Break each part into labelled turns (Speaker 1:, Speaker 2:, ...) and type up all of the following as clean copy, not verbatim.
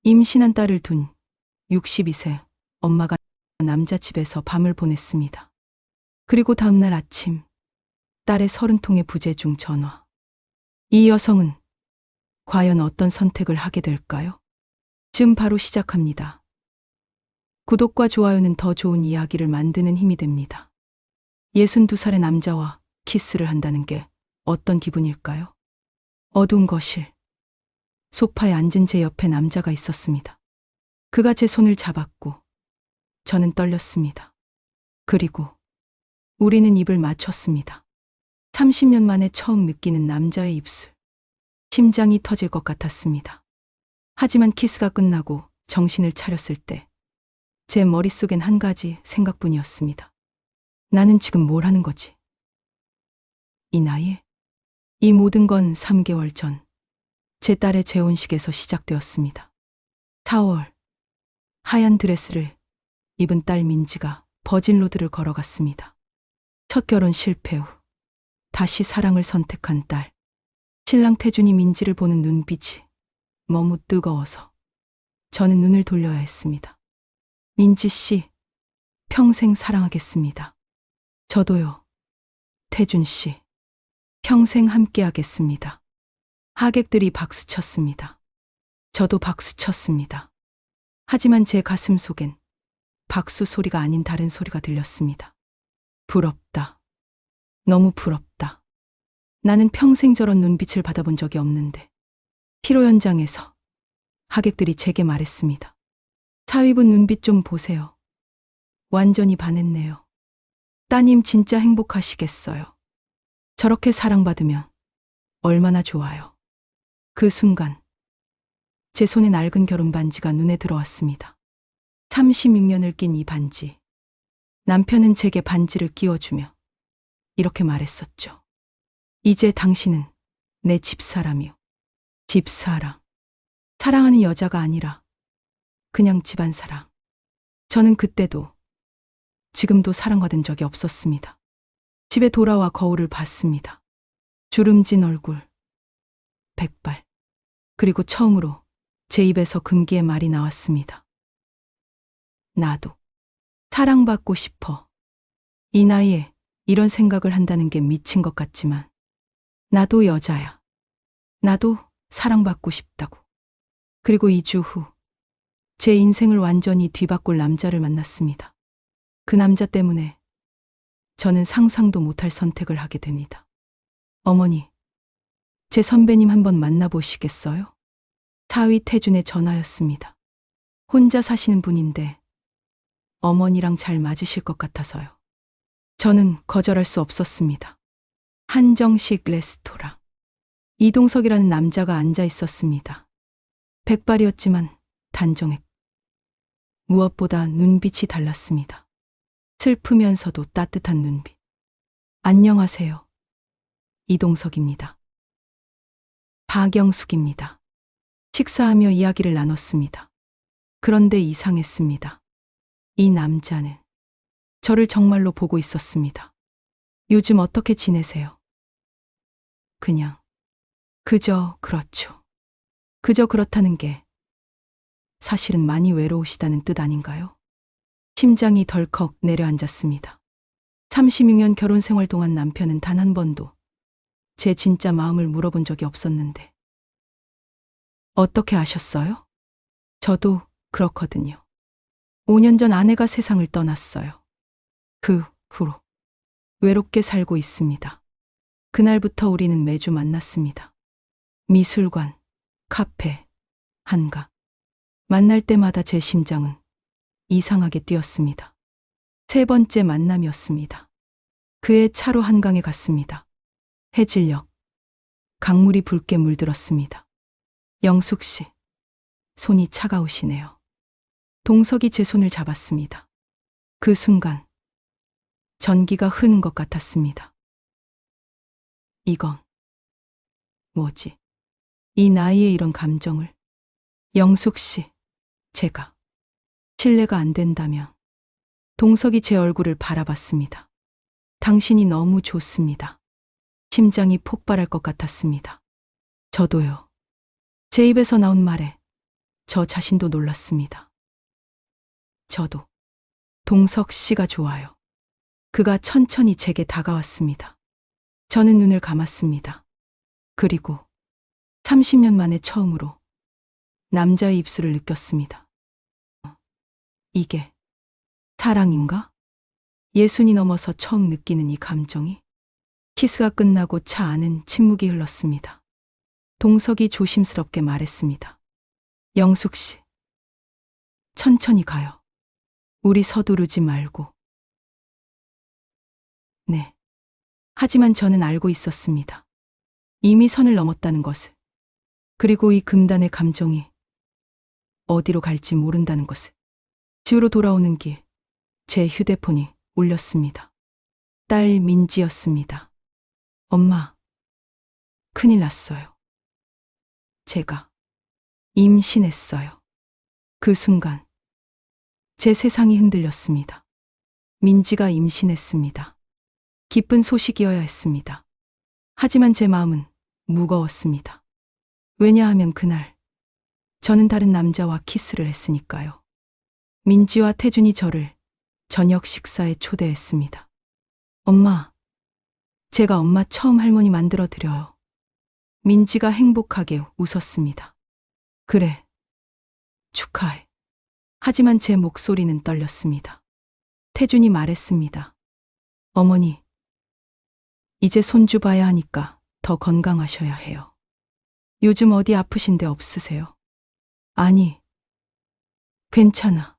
Speaker 1: 임신한 딸을 둔 62세 엄마가 남자 집에서 밤을 보냈습니다. 그리고 다음날 아침 딸의 30통의 부재중 전화. 이 여성은 과연 어떤 선택을 하게 될까요? 지금 바로 시작합니다. 구독과 좋아요는 더 좋은 이야기를 만드는 힘이 됩니다. 62살의 남자와 키스를 한다는 게 어떤 기분일까요? 어두운 거실. 소파에 앉은 제 옆에 남자가 있었습니다. 그가 제 손을 잡았고 저는 떨렸습니다. 그리고 우리는 입을 맞췄습니다. 30년 만에 처음 느끼는 남자의 입술. 심장이 터질 것 같았습니다. 하지만 키스가 끝나고 정신을 차렸을 때 제 머릿속엔 한 가지 생각뿐이었습니다. 나는 지금 뭘 하는 거지? 이 나이에? 이 모든 건 3개월 전 제 딸의 재혼식에서 시작되었습니다. 4월 하얀 드레스를 입은 딸 민지가 버진로드를 걸어갔습니다. 첫 결혼 실패 후 다시 사랑을 선택한 딸. 신랑 태준이 민지를 보는 눈빛이 너무 뜨거워서 저는 눈을 돌려야 했습니다. 민지 씨, 평생 사랑하겠습니다. 저도요. 태준 씨, 평생 함께하겠습니다. 하객들이 박수 쳤습니다. 저도 박수 쳤습니다. 하지만 제 가슴 속엔 박수 소리가 아닌 다른 소리가 들렸습니다. 부럽다. 너무 부럽다. 나는 평생 저런 눈빛을 받아본 적이 없는데. 피로 현장에서 하객들이 제게 말했습니다. 사위분 눈빛 좀 보세요. 완전히 반했네요. 따님 진짜 행복하시겠어요. 저렇게 사랑받으면 얼마나 좋아요. 그 순간 제 손에 낡은 결혼 반지가 눈에 들어왔습니다. 36년을 낀 이 반지. 남편은 제게 반지를 끼워주며 이렇게 말했었죠. 이제 당신은 내 집사람이요. 집사랑. 사랑하는 여자가 아니라 그냥 집안 사랑. 저는 그때도 지금도 사랑받은 적이 없었습니다. 집에 돌아와 거울을 봤습니다. 주름진 얼굴, 백발. 그리고 처음으로 제 입에서 금기의 말이 나왔습니다. 나도 사랑받고 싶어. 이 나이에 이런 생각을 한다는 게 미친 것 같지만 나도 여자야. 나도 사랑받고 싶다고. 그리고 2주 후 제 인생을 완전히 뒤바꿀 남자를 만났습니다. 그 남자 때문에 저는 상상도 못할 선택을 하게 됩니다. 어머니, 제 선배님 한번 만나보시겠어요? 사위 태준의 전화였습니다. 혼자 사시는 분인데 어머니랑 잘 맞으실 것 같아서요. 저는 거절할 수 없었습니다. 한정식 레스토랑. 이동석이라는 남자가 앉아 있었습니다. 백발이었지만 단정했고 무엇보다 눈빛이 달랐습니다. 슬프면서도 따뜻한 눈빛. 안녕하세요. 이동석입니다. 박영숙입니다. 식사하며 이야기를 나눴습니다. 그런데 이상했습니다. 이 남자는 저를 정말로 보고 있었습니다. 요즘 어떻게 지내세요? 그저 그렇죠. 그저 그렇다는 게 사실은 많이 외로우시다는 뜻 아닌가요? 심장이 덜컥 내려앉았습니다. 36년 결혼 생활 동안 남편은 단 한 번도 제 진짜 마음을 물어본 적이 없었는데. 어떻게 아셨어요? 저도 그렇거든요. 5년 전 아내가 세상을 떠났어요. 그 후로 외롭게 살고 있습니다. 그날부터 우리는 매주 만났습니다. 미술관, 카페, 한가. 만날 때마다 제 심장은 이상하게 뛰었습니다. 세 번째 만남이었습니다. 그의 차로 한강에 갔습니다. 해질녘, 강물이 붉게 물들었습니다. 영숙 씨, 손이 차가우시네요. 동석이 제 손을 잡았습니다. 그 순간 전기가 흐는 것 같았습니다. 이건 뭐지? 이 나이에 이런 감정을. 영숙 씨, 제가 실례가 안 된다면. 동석이 제 얼굴을 바라봤습니다. 당신이 너무 좋습니다. 심장이 폭발할 것 같았습니다. 저도요. 제 입에서 나온 말에 저 자신도 놀랐습니다. 저도 동석 씨가 좋아요. 그가 천천히 제게 다가왔습니다. 저는 눈을 감았습니다. 그리고 30년 만에 처음으로 남자의 입술을 느꼈습니다. 이게 사랑인가? 예순이 넘어서 처음 느끼는 이 감정이. 키스가 끝나고 차 안은 침묵이 흘렀습니다. 동석이 조심스럽게 말했습니다. 영숙 씨, 천천히 가요. 우리 서두르지 말고. 네. 하지만 저는 알고 있었습니다. 이미 선을 넘었다는 것을. 그리고 이 금단의 감정이 어디로 갈지 모른다는 것을. 집으로 돌아오는 길, 제 휴대폰이 울렸습니다. 딸 민지였습니다. 엄마, 큰일 났어요. 제가 임신했어요. 그 순간 제 세상이 흔들렸습니다. 민지가 임신했습니다. 기쁜 소식이어야 했습니다. 하지만 제 마음은 무거웠습니다. 왜냐하면 그날 저는 다른 남자와 키스를 했으니까요. 민지와 태준이 저를 저녁 식사에 초대했습니다. 엄마, 제가 엄마 처음 할머니 만들어 드려요. 민지가 행복하게 웃었습니다. 그래, 축하해. 하지만 제 목소리는 떨렸습니다. 태준이 말했습니다. 어머니, 이제 손주 봐야 하니까 더 건강하셔야 해요. 요즘 어디 아프신 데 없으세요? 아니, 괜찮아.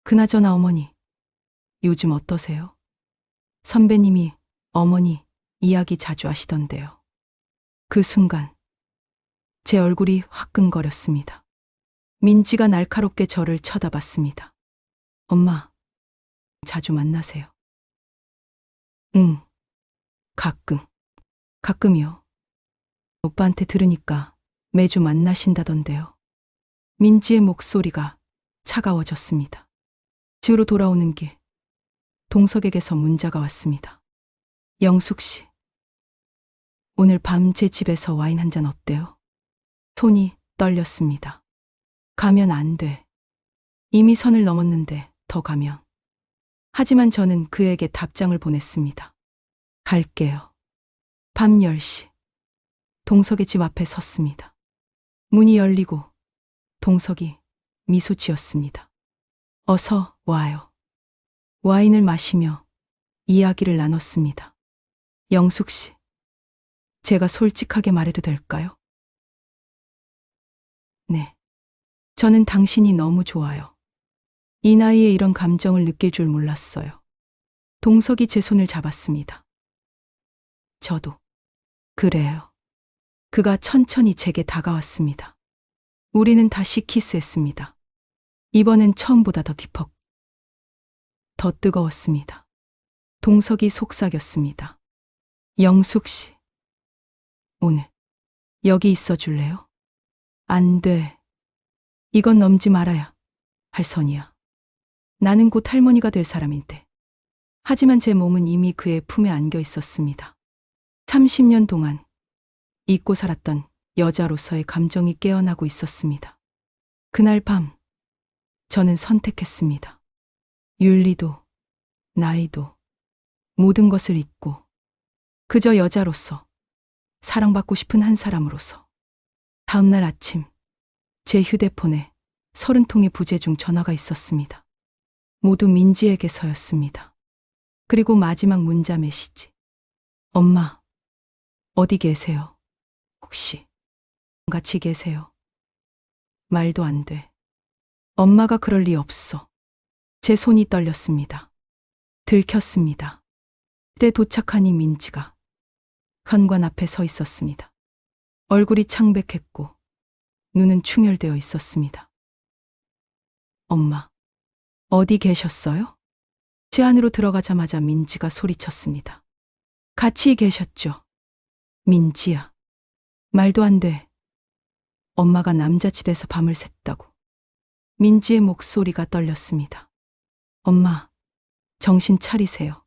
Speaker 1: 그나저나 어머니, 요즘 어떠세요? 선배님이 어머니 이야기 자주 하시던데요. 그 순간 제 얼굴이 화끈거렸습니다. 민지가 날카롭게 저를 쳐다봤습니다. 엄마, 자주 만나세요? 응, 가끔이요. 오빠한테 들으니까 매주 만나신다던데요. 민지의 목소리가 차가워졌습니다. 집으로 돌아오는 길, 동석에게서 문자가 왔습니다. 영숙 씨, 오늘 밤 제 집에서 와인 한 잔 어때요? 손이 떨렸습니다. 가면 안 돼. 이미 선을 넘었는데 더 가면. 하지만 저는 그에게 답장을 보냈습니다. 갈게요. 밤 10시. 동석의 집 앞에 섰습니다. 문이 열리고 동석이 미소 지었습니다. 어서 와요. 와인을 마시며 이야기를 나눴습니다. 영숙 씨, 제가 솔직하게 말해도 될까요? 네. 저는 당신이 너무 좋아요. 이 나이에 이런 감정을 느낄 줄 몰랐어요. 동석이 제 손을 잡았습니다. 저도 그래요. 그가 천천히 제게 다가왔습니다. 우리는 다시 키스했습니다. 이번엔 처음보다 더 깊었고 더 뜨거웠습니다. 동석이 속삭였습니다. 영숙 씨, 오늘 여기 있어 줄래요? 안 돼. 이건 넘지 말아야 할 선이야. 나는 곧 할머니가 될 사람인데. 하지만 제 몸은 이미 그의 품에 안겨 있었습니다. 30년 동안 잊고 살았던 여자로서의 감정이 깨어나고 있었습니다. 그날 밤 저는 선택했습니다. 윤리도 나이도 모든 것을 잊고 그저 여자로서 사랑받고 싶은 한 사람으로서. 다음날 아침 제 휴대폰에 30통의 부재 중 전화가 있었습니다. 모두 민지에게서였습니다. 그리고 마지막 문자 메시지. 엄마, 어디 계세요? 혹시 같이 계세요? 말도 안 돼. 엄마가 그럴 리 없어. 제 손이 떨렸습니다. 들켰습니다. 그때 도착하니 민지가 현관 앞에 서 있었습니다. 얼굴이 창백했고 눈은 충혈되어 있었습니다. 엄마, 어디 계셨어요? 제 안으로 들어가자마자 민지가 소리쳤습니다. 같이 계셨죠? 민지야. 말도 안 돼. 엄마가 남자집에서 밤을 샜다고. 민지의 목소리가 떨렸습니다. 엄마, 정신 차리세요.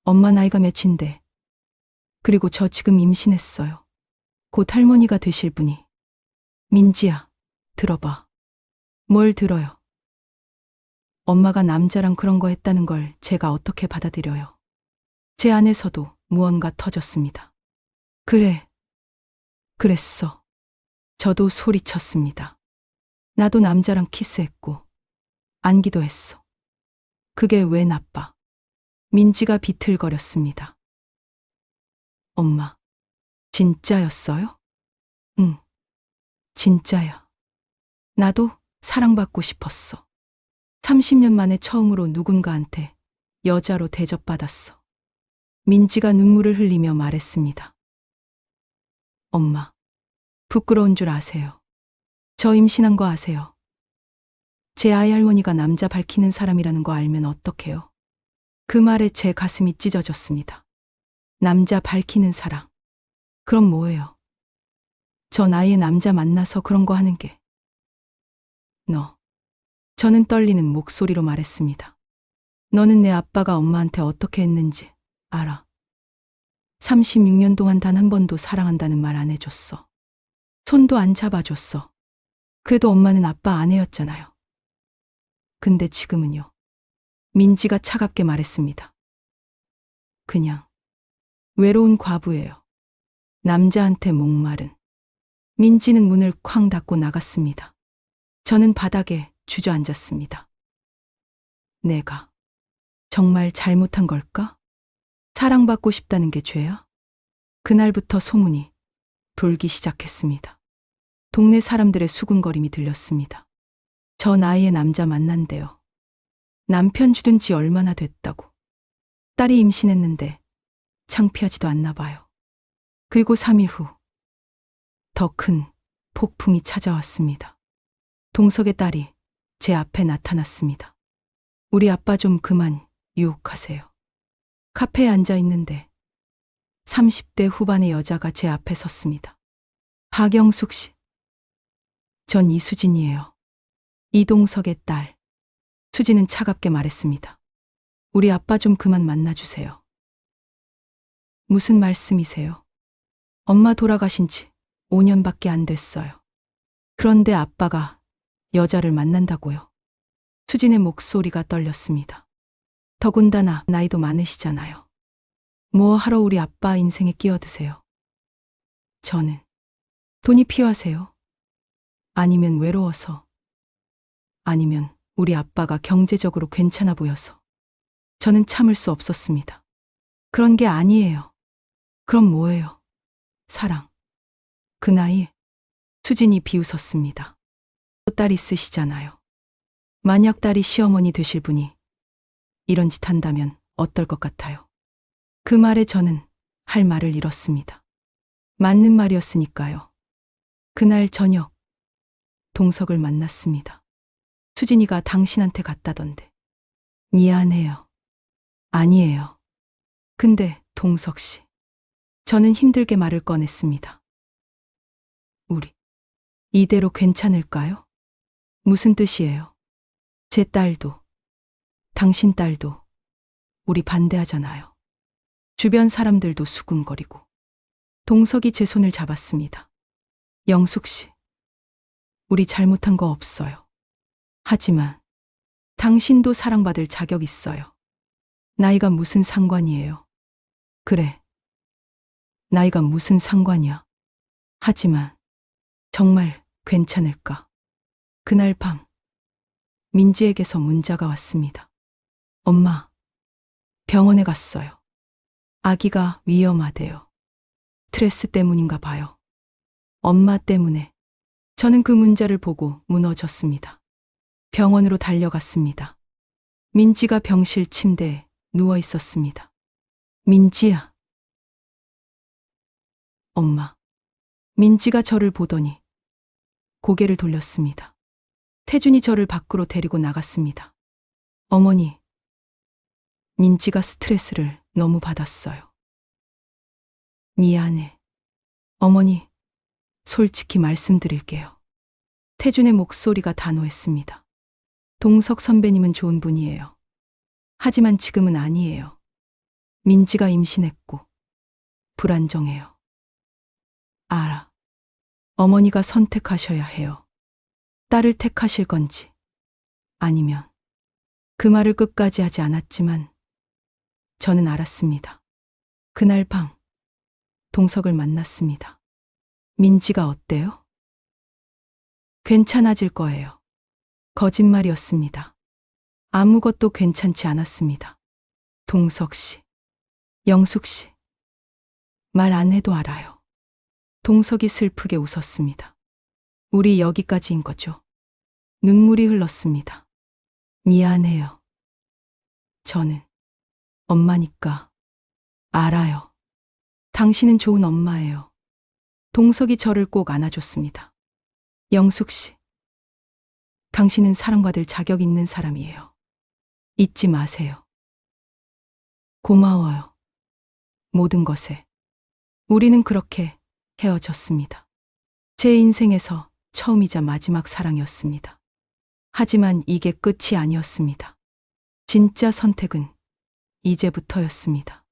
Speaker 1: 엄마 나이가 몇인데. 그리고 저 지금 임신했어요. 곧 할머니가 되실 분이. 민지야, 들어봐. 뭘 들어요? 엄마가 남자랑 그런 거 했다는 걸 제가 어떻게 받아들여요? 제 안에서도 무언가 터졌습니다. 그래, 그랬어. 저도 소리쳤습니다. 나도 남자랑 키스했고, 안기도 했어. 그게 왜 나빠? 민지가 비틀거렸습니다. 엄마, 진짜였어요? 응, 진짜야. 나도 사랑받고 싶었어. 30년 만에 처음으로 누군가한테 여자로 대접받았어. 민지가 눈물을 흘리며 말했습니다. 엄마, 부끄러운 줄 아세요? 저 임신한 거 아세요? 제 아이 할머니가 남자 밝히는 사람이라는 거 알면 어떡해요? 그 말에 제 가슴이 찢어졌습니다. 남자 밝히는 사람. 그럼 뭐예요? 저 나이에 남자 만나서 그런 거 하는 게. 너. 저는 떨리는 목소리로 말했습니다. 너는 내 아빠가 엄마한테 어떻게 했는지 알아. 36년 동안 단 한 번도 사랑한다는 말 안 해줬어. 손도 안 잡아줬어. 그래도 엄마는 아빠 아내였잖아요. 근데 지금은요. 민지가 차갑게 말했습니다. 그냥 외로운 과부예요. 남자한테 목마른. 민지는 문을 쾅 닫고 나갔습니다. 저는 바닥에 주저앉았습니다. 내가 정말 잘못한 걸까? 사랑받고 싶다는 게 죄야? 그날부터 소문이 돌기 시작했습니다. 동네 사람들의 수군거림이 들렸습니다. 저 나이에 남자 만난대요. 남편 죽은 지 얼마나 됐다고. 딸이 임신했는데 창피하지도 않나 봐요. 그리고 3일 후 더 큰 폭풍이 찾아왔습니다. 동석의 딸이 제 앞에 나타났습니다. 우리 아빠 좀 그만 유혹하세요. 카페에 앉아 있는데 30대 후반의 여자가 제 앞에 섰습니다. 박영숙 씨. 전 이수진이에요. 이동석의 딸. 수진은 차갑게 말했습니다. 우리 아빠 좀 그만 만나주세요. 무슨 말씀이세요? 엄마 돌아가신 지 5년밖에 안 됐어요. 그런데 아빠가 여자를 만난다고요? 수진의 목소리가 떨렸습니다. 더군다나 나이도 많으시잖아요. 뭐 하러 우리 아빠 인생에 끼어드세요? 저는 돈이 필요하세요? 아니면 외로워서? 아니면 우리 아빠가 경제적으로 괜찮아 보여서? 저는 참을 수 없었습니다. 그런 게 아니에요. 그럼 뭐예요? 사랑. 그 나이에 수진이 비웃었습니다. 또 딸 있으시잖아요. 만약 딸이 시어머니 되실 분이 이런 짓 한다면 어떨 것 같아요? 그 말에 저는 할 말을 잃었습니다. 맞는 말이었으니까요. 그날 저녁 동석을 만났습니다. 수진이가 당신한테 갔다던데. 미안해요. 아니에요. 근데 동석 씨. 저는 힘들게 말을 꺼냈습니다. 우리 이대로 괜찮을까요? 무슨 뜻이에요? 제 딸도 당신 딸도 우리 반대하잖아요. 주변 사람들도 수군거리고. 동석이 제 손을 잡았습니다. 영숙 씨. 우리 잘못한 거 없어요. 하지만 당신도 사랑받을 자격 있어요. 나이가 무슨 상관이에요? 그래. 나이가 무슨 상관이야. 하지만 정말 괜찮을까? 그날 밤 민지에게서 문자가 왔습니다. 엄마, 병원에 갔어요. 아기가 위험하대요. 스트레스 때문인가 봐요. 엄마 때문에. 저는 그 문자를 보고 무너졌습니다. 병원으로 달려갔습니다. 민지가 병실 침대에 누워 있었습니다. 민지야. 엄마. 민지가 저를 보더니 고개를 돌렸습니다. 태준이 저를 밖으로 데리고 나갔습니다. 어머니, 민지가 스트레스를 너무 받았어요. 미안해. 어머니, 솔직히 말씀드릴게요. 태준의 목소리가 단호했습니다. 동석 선배님은 좋은 분이에요. 하지만 지금은 아니에요. 민지가 임신했고 불안정해요. 알아. 어머니가 선택하셔야 해요. 딸을 택하실 건지 아니면 그 말을 끝까지 하지 않았지만 저는 알았습니다. 그날 밤 동석을 만났습니다. 민지가 어때요? 괜찮아질 거예요. 거짓말이었습니다. 아무것도 괜찮지 않았습니다. 동석 씨, 영숙 씨, 말 안 해도 알아요. 동석이 슬프게 웃었습니다. 우리 여기까지인 거죠. 눈물이 흘렀습니다. 미안해요. 저는 엄마니까 알아요. 당신은 좋은 엄마예요. 동석이 저를 꼭 안아줬습니다. 영숙 씨, 당신은 사랑받을 자격 있는 사람이에요. 잊지 마세요. 고마워요. 모든 것에. 우리는 그렇게 헤어졌습니다. 제 인생에서 처음이자 마지막 사랑이었습니다. 하지만 이게 끝이 아니었습니다. 진짜 선택은 이제부터였습니다.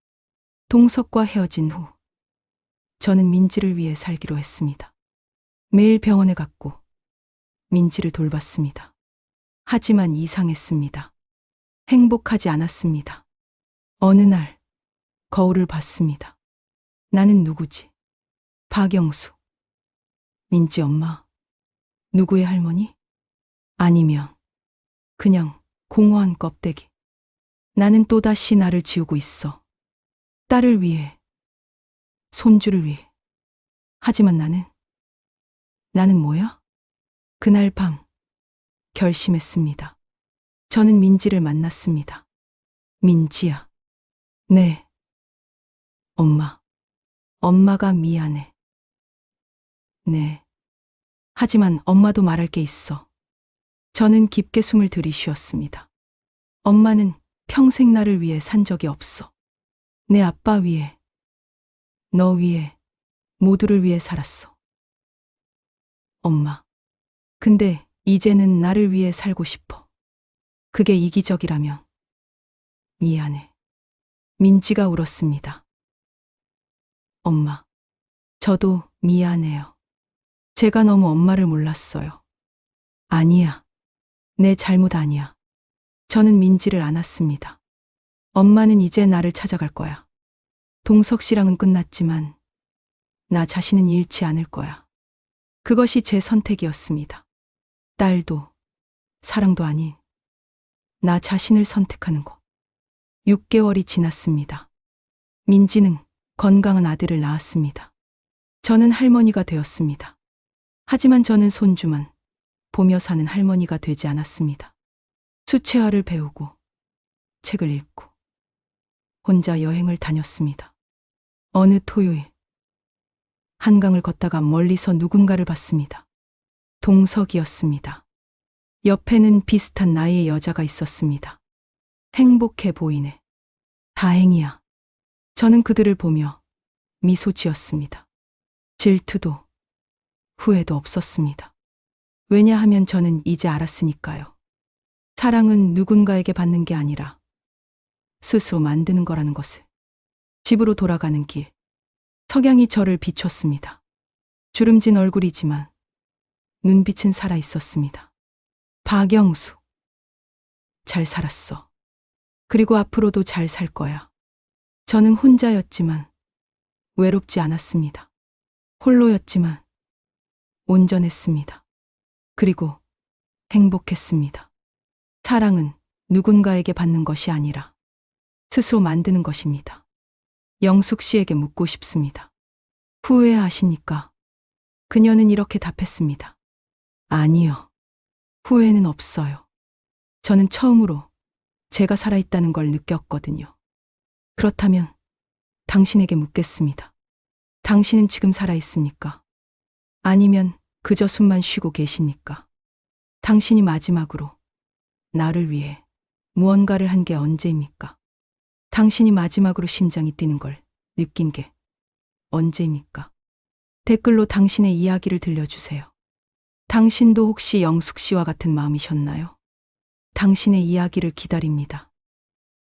Speaker 1: 동석과 헤어진 후 저는 민지를 위해 살기로 했습니다. 매일 병원에 갔고 민지를 돌봤습니다. 하지만 이상했습니다. 행복하지 않았습니다. 어느 날 거울을 봤습니다. 나는 누구지? 박영수. 민지 엄마. 누구의 할머니? 아니면 그냥 공허한 껍데기. 나는 또다시 나를 지우고 있어. 딸을 위해, 손주를 위해. 하지만 나는 뭐야? 그날 밤 결심했습니다. 저는 민지를 만났습니다. 민지야. 네. 엄마. 엄마가 미안해. 네. 하지만 엄마도 말할 게 있어. 저는 깊게 숨을 들이쉬었습니다. 엄마는 평생 나를 위해 산 적이 없어. 내 아빠 위해, 너 위해, 모두를 위해 살았어. 엄마. 근데 이제는 나를 위해 살고 싶어. 그게 이기적이라면 미안해. 민지가 울었습니다. 엄마. 저도 미안해요. 제가 너무 엄마를 몰랐어요. 아니야. 내 잘못 아니야. 저는 민지를 안았습니다. 엄마는 이제 나를 찾아갈 거야. 동석 씨랑은 끝났지만 나 자신은 잃지 않을 거야. 그것이 제 선택이었습니다. 딸도 사랑도 아닌 나 자신을 선택하는 거. 6개월이 지났습니다. 민지는 건강한 아들을 낳았습니다. 저는 할머니가 되었습니다. 하지만 저는 손주만 보며 사는 할머니가 되지 않았습니다. 수채화를 배우고 책을 읽고 혼자 여행을 다녔습니다. 어느 토요일 한강을 걷다가 멀리서 누군가를 봤습니다. 동석이었습니다. 옆에는 비슷한 나이의 여자가 있었습니다. 행복해 보이네. 다행이야. 저는 그들을 보며 미소 지었습니다. 질투도 후회도 없었습니다. 왜냐하면 저는 이제 알았으니까요. 사랑은 누군가에게 받는 게 아니라 스스로 만드는 거라는 것을. 집으로 돌아가는 길. 석양이 저를 비췄습니다. 주름진 얼굴이지만 눈빛은 살아 있었습니다. 박영수. 잘 살았어. 그리고 앞으로도 잘 살 거야. 저는 혼자였지만 외롭지 않았습니다. 홀로였지만 온전했습니다. 그리고 행복했습니다. 사랑은 누군가에게 받는 것이 아니라 스스로 만드는 것입니다. 영숙 씨에게 묻고 싶습니다. 후회하십니까? 그녀는 이렇게 답했습니다. 아니요. 후회는 없어요. 저는 처음으로 제가 살아있다는 걸 느꼈거든요. 그렇다면 당신에게 묻겠습니다. 당신은 지금 살아있습니까? 아니면 그저 숨만 쉬고 계십니까? 당신이 마지막으로 나를 위해 무언가를 한 게 언제입니까? 당신이 마지막으로 심장이 뛰는 걸 느낀 게 언제입니까? 댓글로 당신의 이야기를 들려주세요. 당신도 혹시 영숙 씨와 같은 마음이셨나요? 당신의 이야기를 기다립니다.